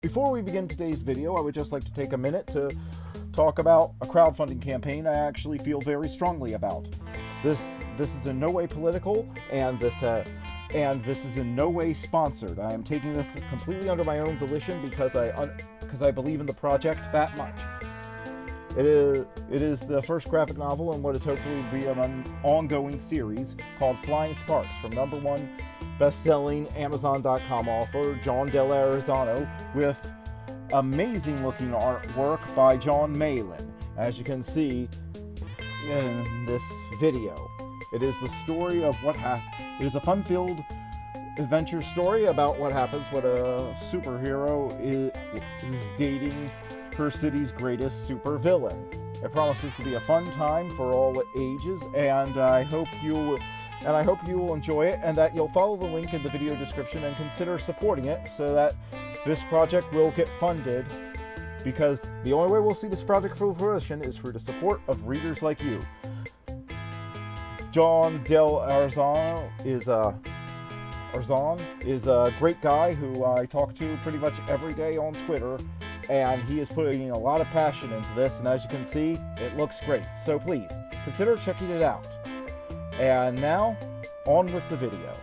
Before we begin today's video, I would just like to take a minute to talk about a crowdfunding campaign I actually feel very strongly about. This is in no way political, and this is in no way sponsored. I am taking this completely under my own volition because I believe in the project that much. It is the first graphic novel in what is hopefully to be an ongoing series called Flying Sparks from #1 best-selling Amazon.com author Jon Del Arroz with amazing looking artwork by Jon Malin, as you can see in this video. It is the story of it is a fun-filled adventure story about what happens when a superhero is dating her city's greatest supervillain. It promises to be a fun time for all ages, and I hope you will enjoy it, and that you'll follow the link in the video description and consider supporting it so that this project will get funded, because the only way we'll see this project through fruition is through the support of readers like you. Jon Del Arroz is a great guy who I talk to pretty much every day on Twitter, and he is putting a lot of passion into this, and as you can see, it looks great. So please, consider checking it out. And now, on with the video.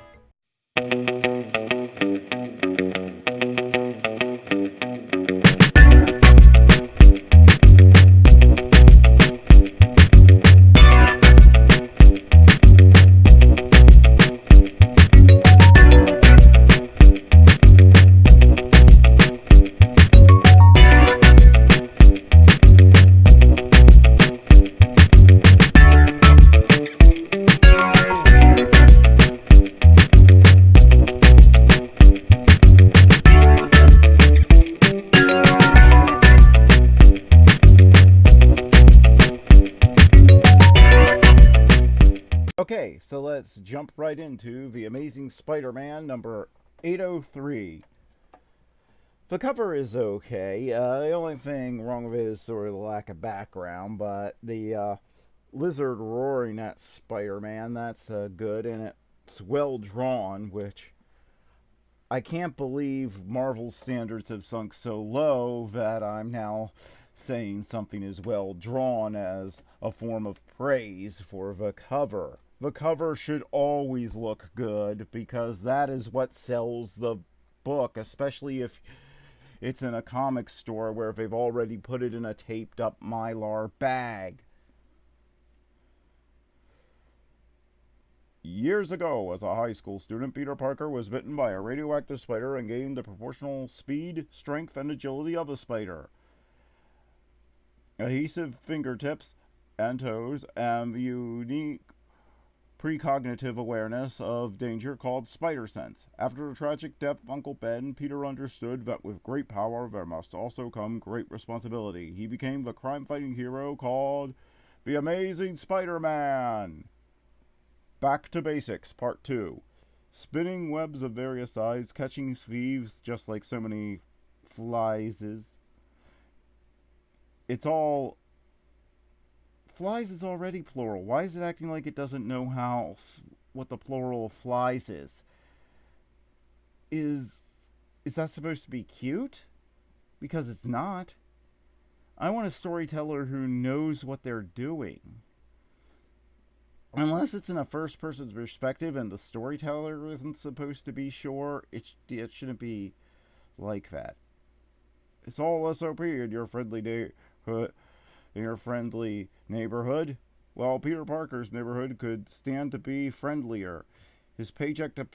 Okay, so let's jump right into The Amazing Spider-Man number 803. The cover is okay. The only thing wrong with it is sort of the lack of background, but the lizard roaring at Spider-Man, that's good, and it's well drawn, which I can't believe Marvel's standards have sunk so low that I'm now saying something is well drawn as a form of praise for the cover. The cover should always look good, because that is what sells the book, especially if it's in a comic store where they've already put it in a taped up Mylar bag. Years ago, as a high school student, Peter Parker was bitten by a radioactive spider and gained the proportional speed, strength, and agility of a spider. Adhesive fingertips and toes, and the unique precognitive awareness of danger called spider sense. After the tragic death of Uncle Ben, Peter understood that with great power there must also come great responsibility. He became the crime-fighting hero called The Amazing Spider-Man. Back to Basics, Part 2. Spinning webs of various sizes, catching thieves just like so many flies is. It's all... Flies is already plural. Why is it acting like it doesn't know what the plural of flies is? Is that supposed to be cute? Because it's not. I want a storyteller who knows what they're doing. Unless it's in a first-person perspective and the storyteller isn't supposed to be sure, it shouldn't be like that. It's all SOP in your friendly neighborhood. Well, Peter Parker's neighborhood could stand to be friendlier. He's paycheck to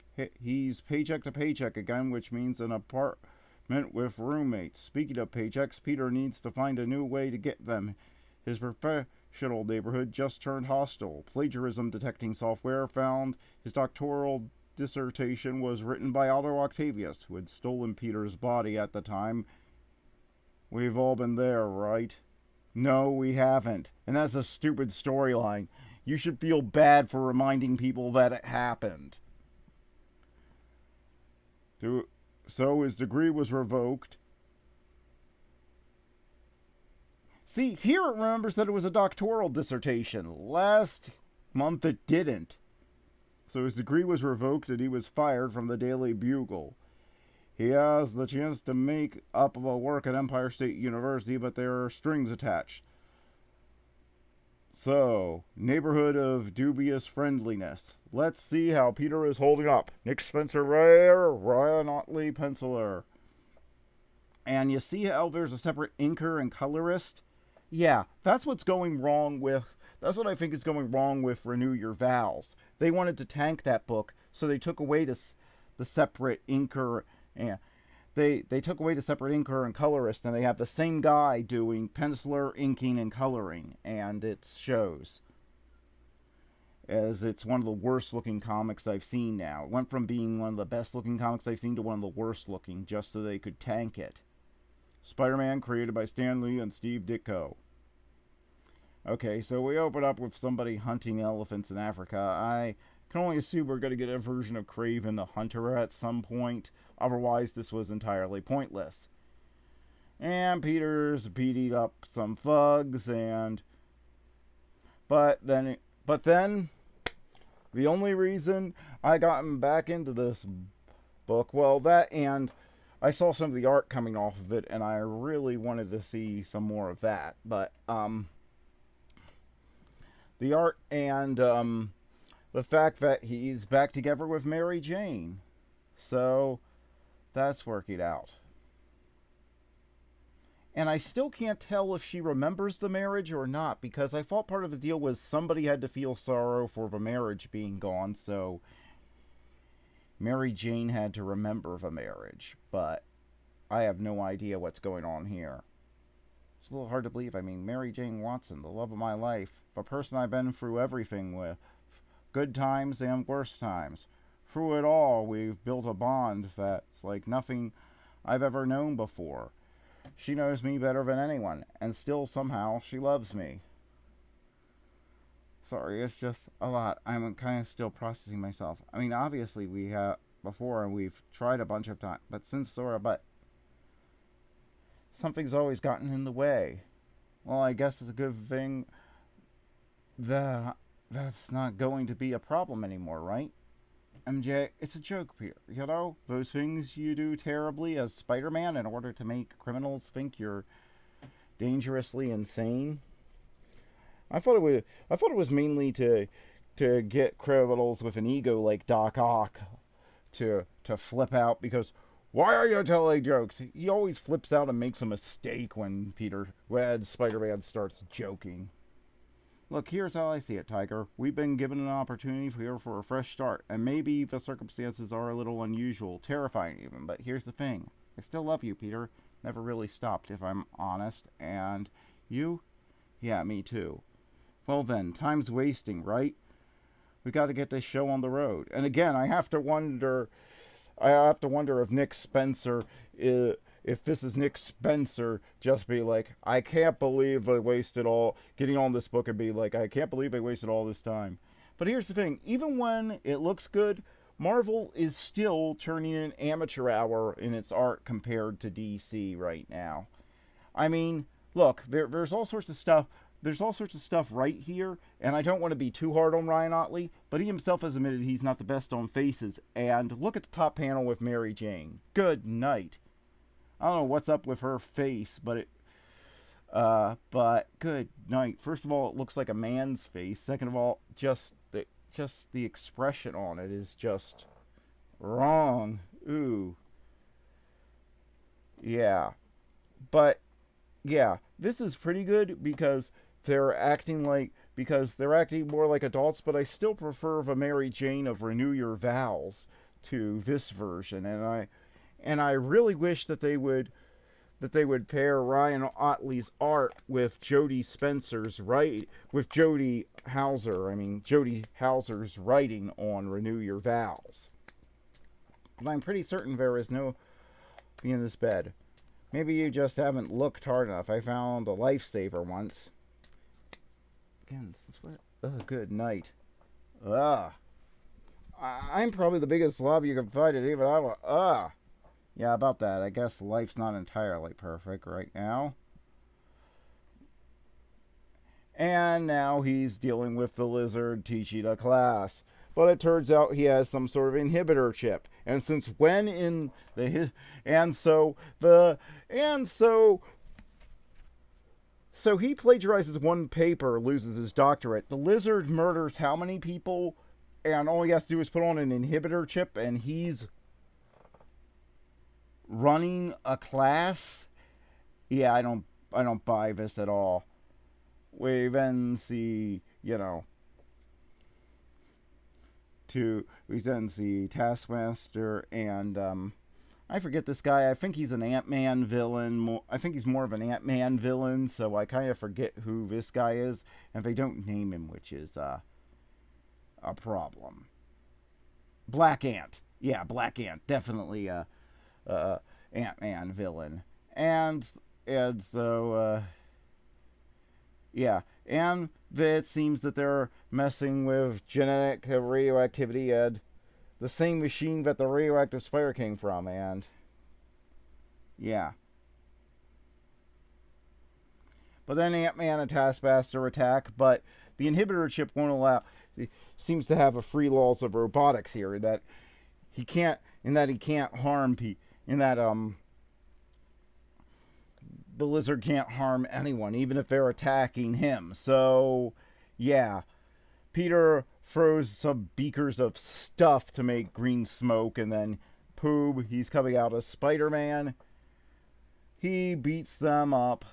paycheck again, which means an apartment with roommates. Speaking of paychecks, Peter needs to find a new way to get them. His professional neighborhood just turned hostile. Plagiarism detecting software found his doctoral dissertation was written by Otto Octavius, who had stolen Peter's body at the time. We've all been there, right? No, we haven't. And that's a stupid storyline. You should feel bad for reminding people that it happened. So his degree was revoked. See, here it remembers that it was a doctoral dissertation. Last month it didn't. So his degree was revoked and he was fired from the Daily Bugle. He has the chance to make up a work at Empire State University, but there are strings attached. So, neighborhood of dubious friendliness. Let's see how Peter is holding up. Nick Spencer Rare, Ryan Otley Penciler. And you see how there's a separate inker and colorist? Yeah, that's what's going wrong with... That's what I think is going wrong with Renew Your Vows. They wanted to tank that book, so they took away the separate inker and... They took away the separate inker and colorist, and they have the same guy doing penciler, inking, and coloring, and it shows. As it's one of the worst looking comics I've seen now. It went from being one of the best looking comics I've seen to one of the worst looking, just so they could tank it. Spider-Man, created by Stan Lee and Steve Ditko. Okay, so we open up with somebody hunting elephants in Africa. I can only assume we're going to get a version of Kraven the Hunter at some point. Otherwise, this was entirely pointless. And Peter's beating up some thugs, and... But then, the only reason I gotten back into this book, well, that and I saw some of the art coming off of it, and I really wanted to see some more of that. But, the art and, the fact that he's back together with Mary Jane. So, that's working out. And I still can't tell if she remembers the marriage or not, because I thought part of the deal was somebody had to feel sorrow for the marriage being gone, so Mary Jane had to remember the marriage. But I have no idea what's going on here. It's a little hard to believe. I mean, Mary Jane Watson, the love of my life, the person I've been through everything with, good times and worse times. Through it all, we've built a bond that's like nothing I've ever known before. She knows me better than anyone, and still somehow she loves me. Sorry, it's just a lot. I'm kind of still processing myself. I mean, obviously we have before, and we've tried a bunch of times, but something's always gotten in the way. Well, I guess it's a good thing that that's not going to be a problem anymore, right? MJ, it's a joke, Peter. You know, those things you do terribly as Spider-Man in order to make criminals think you're dangerously insane. I thought it was mainly to get criminals with an ego like Doc Ock to flip out, because why are you telling jokes? He always flips out and makes a mistake when Spider-Man starts joking. Look, here's how I see it, Tiger. We've been given an opportunity here for a fresh start, and maybe the circumstances are a little unusual, terrifying even, but here's the thing. I still love you, Peter. Never really stopped, if I'm honest. And you? Yeah, me too. Well then, time's wasting, right? We got to get this show on the road. And again, I have to wonder if Nick Spencer if this is Nick Spencer just be like, I can't believe they wasted all, getting on this book and be like, I can't believe they wasted all this time. But here's the thing, even when it looks good, Marvel is still turning an amateur hour in its art compared to DC right now. I mean, look, there's all sorts of stuff. There's all sorts of stuff right here, and I don't want to be too hard on Ryan Otley, but he himself has admitted he's not the best on faces. And look at the top panel with Mary Jane. Good night. I don't know what's up with her face, but good night. First of all, it looks like a man's face. Second of all, just the expression on it is just wrong. Ooh. Yeah. But yeah, this is pretty good because they're acting more like adults, but I still prefer the Mary Jane of Renew Your Vows to this version, and I really wish that they would pair Ryan Otley's art with Jody Hauser's writing on Renew Your Vows. But I'm pretty certain there is no in this bed. Maybe you just haven't looked hard enough. I found a lifesaver once. Again, since what? Oh, good night. I'm probably the biggest slob you can find, and even I Yeah, about that. I guess life's not entirely perfect right now. And now he's dealing with the lizard teaching a class. But it turns out he has some sort of inhibitor chip. And since when in the and so the and so so he plagiarizes one paper, loses his doctorate. The lizard murders how many people? And all he has to do is put on an inhibitor chip, and he's running a class. Yeah, I don't buy this at all. We then see, we then see Taskmaster and I forget this guy. I think he's an Ant-Man villain. I think he's more of an Ant-Man villain, so I kind of forget who this guy is, and they don't name him, which is a problem. Black Ant. Yeah, Black Ant. Definitely a Ant-Man villain. And so, yeah. And it seems that they're messing with genetic radioactivity and the same machine that the radioactive spider came from, and yeah. But then Ant-Man and Taskmaster attack, but the inhibitor chip won't allow. It seems to have a free laws of robotics here that he can't harm people. In that the lizard can't harm anyone, even if they're attacking him. So yeah, Peter throws some beakers of stuff to make green smoke, and then Poob, he's coming out as Spider-Man. He beats them up.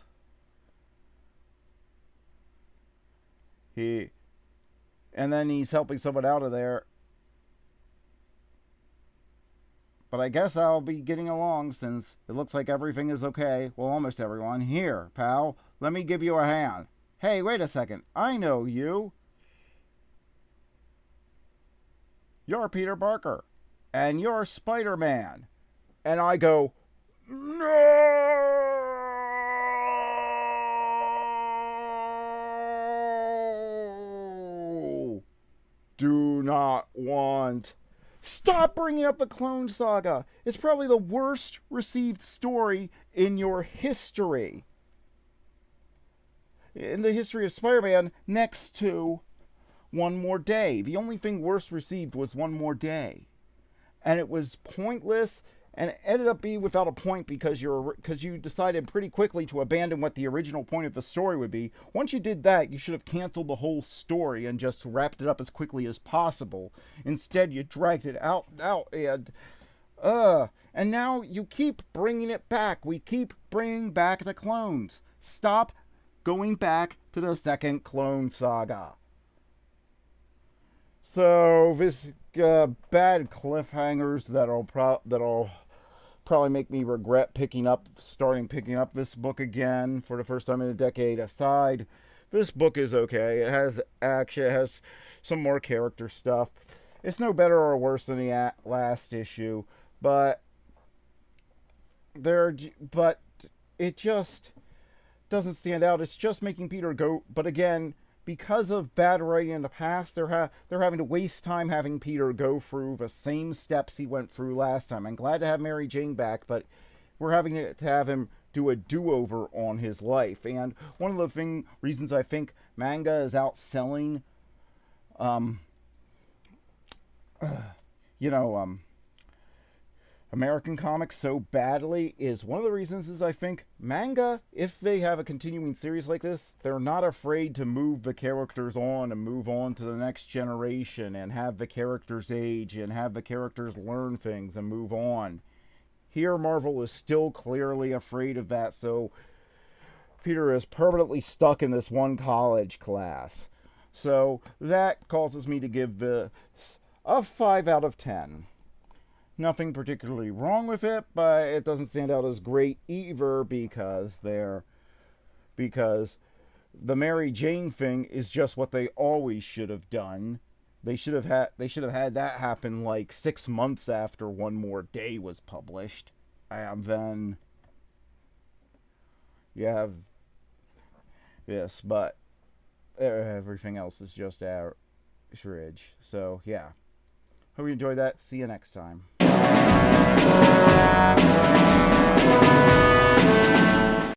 And then he's helping someone out of there. But I guess I'll be getting along since it looks like everything is okay. Well, almost everyone. Here, pal, let me give you a hand. Hey, wait a second. I know you. You're Peter Parker, and you're Spider-Man. And I go, no! Do not want. Stop bringing up the Clone Saga. It's probably the worst received story in your history. In the history of Spider-Man, next to One More Day. The only thing worst received was One More Day. And it was pointless, and it ended up being without a point because you decided pretty quickly to abandon what the original point of the story would be. Once you did that, you should have canceled the whole story and just wrapped it up as quickly as possible. Instead, you dragged it out, and now you keep bringing it back. We keep bringing back the clones. Stop going back to the second Clone Saga. So this bad cliffhangers that'll probably make me regret starting picking up this book again for the first time in a decade aside. This book is okay. It has action. It has some more character stuff. It's no better or worse than the last issue, but it just doesn't stand out. It's just making Peter go. But again, because of bad writing in the past, they're having to waste time having Peter go through the same steps he went through last time. I'm glad to have Mary Jane back, but we're having to have him do a do-over on his life. And one of the reasons I think manga is outselling, American comics so badly is one of the reasons is I think manga, if they have a continuing series like this, they're not afraid to move the characters on and move on to the next generation and have the characters age and have the characters learn things and move on. Here, Marvel is still clearly afraid of that, so Peter is permanently stuck in this one college class. So that causes me to give this a 5 out of 10. Nothing particularly wrong with it, but it doesn't stand out as great either because the Mary Jane thing is just what they always should have done. They should have had that happen like 6 months after One More Day was published, and then you have this, but everything else is just average. So yeah, hope you enjoyed that. See you next time.